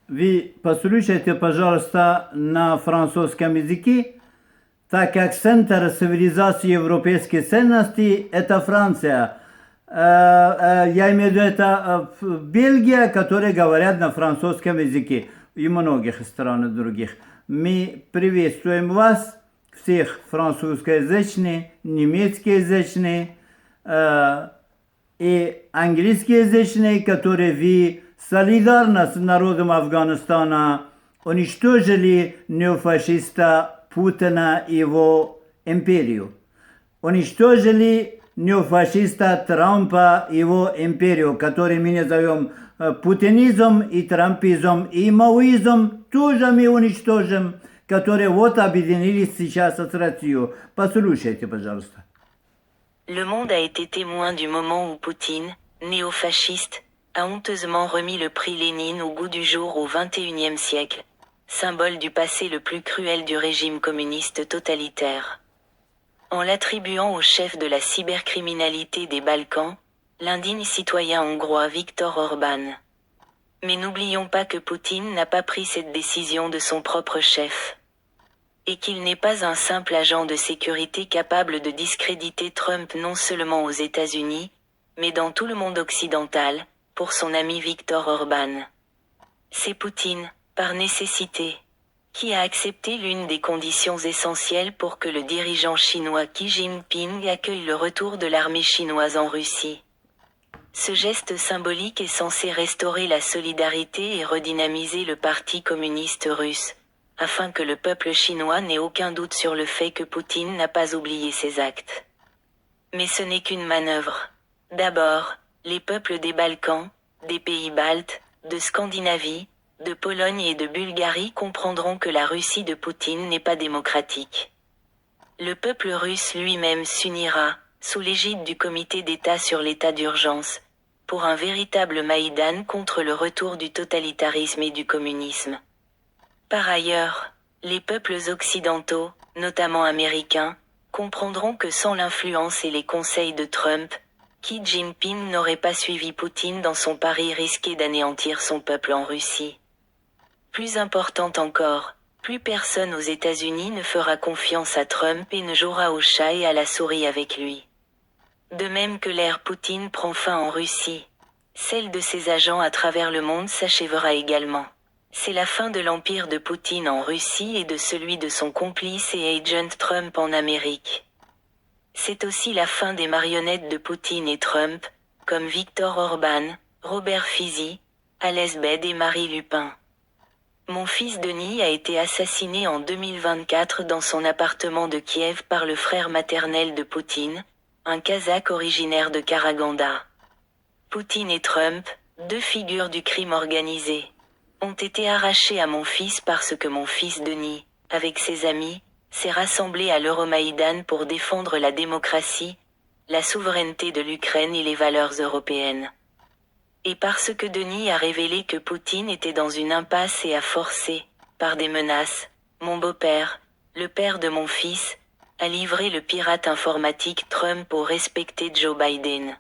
вы послушайте, пожалуйста, на французском языке, так как центр цивилизации европейских ценностей – это Франция. Я имею в виду, это Бельгия, которые говорят на французском языке, и многих стран других. Мы приветствуем вас, всех французскоязычных, немецкоязычных и английскоязычных, которые вы солидарно с народом Афганистана уничтожили неофашиста Путина и его империю. Уничтожили неофашиста Трампа и его империю, который мы назовем путинизм и трампизм, и маоизм тоже мы уничтожим, которые вот объединились сейчас с Россией. Послушайте, пожалуйста. Le monde a été témoin du moment où Poutine, néofasciste, a honteusement remis le prix Lénine au goût du jour au XXIe siècle, symbole du passé le plus cruel du régime communiste totalitaire. En l'attribuant au chef de la cybercriminalité des Balkans, l'indigne citoyen hongrois Viktor Orban. Mais n'oublions pas que Poutine n'a pas pris cette décision de son propre chef. Et qu'il n'est pas un simple agent de sécurité capable de discréditer Trump non seulement aux États-Unis, mais dans tout le monde occidental, pour son ami Viktor Orban. C'est Poutine, par nécessité, qui a accepté l'une des conditions essentielles pour que le dirigeant chinois Xi Jinping accueille le retour de l'armée chinoise en Russie. Ce geste symbolique est censé restaurer la solidarité et redynamiser le Parti communiste russe, afin que le peuple chinois n'ait aucun doute sur le fait que Poutine n'a pas oublié ses actes. Mais ce n'est qu'une manœuvre. D'abord, les peuples des Balkans, des pays baltes, de Scandinavie, de Pologne et de Bulgarie comprendront que la Russie de Poutine n'est pas démocratique. Le peuple russe lui-même s'unira, sous l'égide du comité d'État sur l'état d'urgence, pour un véritable Maïdan contre le retour du totalitarisme et du communisme. Par ailleurs, les peuples occidentaux, notamment américains, comprendront que sans l'influence et les conseils de Trump, Xi Jinping n'aurait pas suivi Poutine dans son pari risqué d'anéantir son peuple en Russie. Plus important encore, plus personne aux États-Unis ne fera confiance à Trump et ne jouera au chat et à la souris avec lui. De même que l'ère Poutine prend fin en Russie, celle de ses agents à travers le monde s'achèvera également. C'est la fin de l'empire de Poutine en Russie et de celui de son complice et agent Trump en Amérique. C'est aussi la fin des marionnettes de Poutine et Trump, comme Viktor Orban, Robert Fizi, Alès Bed et Marie Lupin. Mon fils Denis a été assassiné en 2024 dans son appartement de Kiev par le frère maternel de Poutine, un Kazakh originaire de Karaganda. Poutine et Trump, deux figures du crime organisé, ont été arrachés à mon fils parce que mon fils Denis, avec ses amis, s'est rassemblé à l'Euromaïdan pour défendre la démocratie, la souveraineté de l'Ukraine et les valeurs européennes. Et parce que Denis a révélé que Poutine était dans une impasse et a forcé, par des menaces, mon beau-père, le père de mon fils, à livrer le pirate informatique Trump au respecté Joe Biden.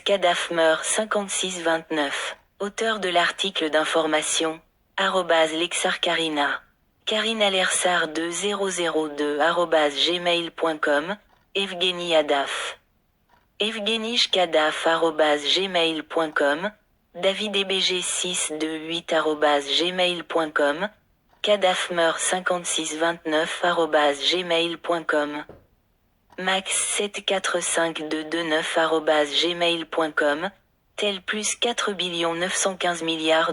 @Kadafmer 5629 Auteur de l'article d'information, @Lexar Karina. Karina Lersar 2002 @gmail.com, Evgeny Adaf. Evgeny Kadaf @gmail.com, David EBG 628 @gmail.com, Kadafmer 5629 @gmail.com. Max 745229 @gmail.com, tel plus 4 915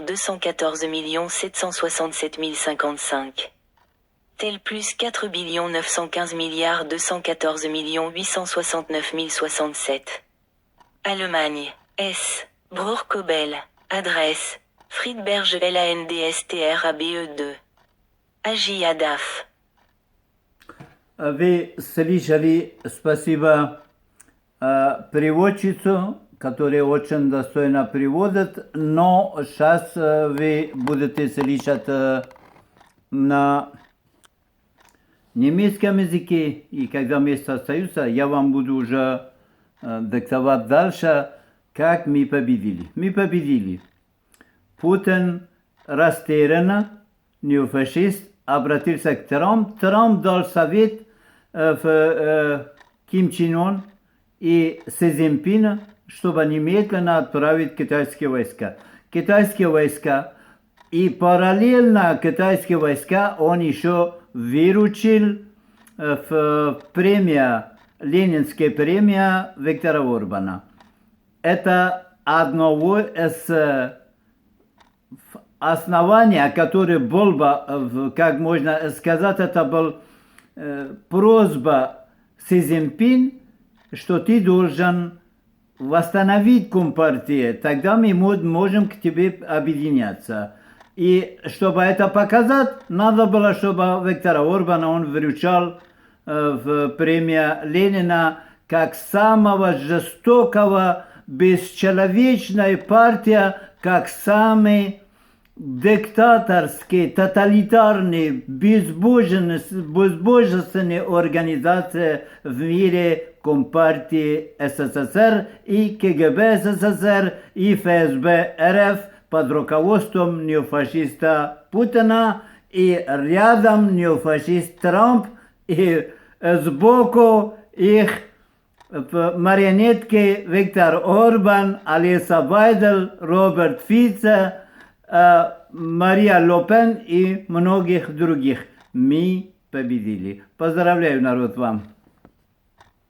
214 767 055. Tel plus 4 915 214 869 067. Allemagne, S. Brourkobel. Adresse, Friedberge LANDSTRABE2. Agi Adaf. Вы слышали, спасибо переводчицу, которая очень достойно переводит, но сейчас вы будете слышать на немецком языке, и когда место остается, я вам буду уже диктовать дальше, как мы победили. Мы победили. Путин растерянно, неофашист, обратился к Трампу. Трамп дал совет Ким Чен Ын и Си Цзиньпина, чтобы немедленно отправить китайские войска. Китайские войска. И параллельно китайские войска он еще выручил в Ленинская премия Виктора Орбана. Это одного из оснований, который был бы, как можно сказать, это был просьба Си Цзиньпин, что ты должен восстановить Компартию, тогда мы можем к тебе объединяться. И чтобы это показать, надо было, чтобы Виктора Орбана он вручал в премию Ленина как самого жестокого, бесчеловечной партия, как самый диктаторский, тоталитарный, безбожественная организация в мире Компартии СССР и КГБ СССР и ФСБ РФ под руководством неофашиста Путина и рядом неофашист Трамп и сбоку их марионетки Виктор Орбан, Алиса Байдел, Роберт Фице, Мария Ле Пен и многих других. Мы победили. Поздравляю, народ, вам.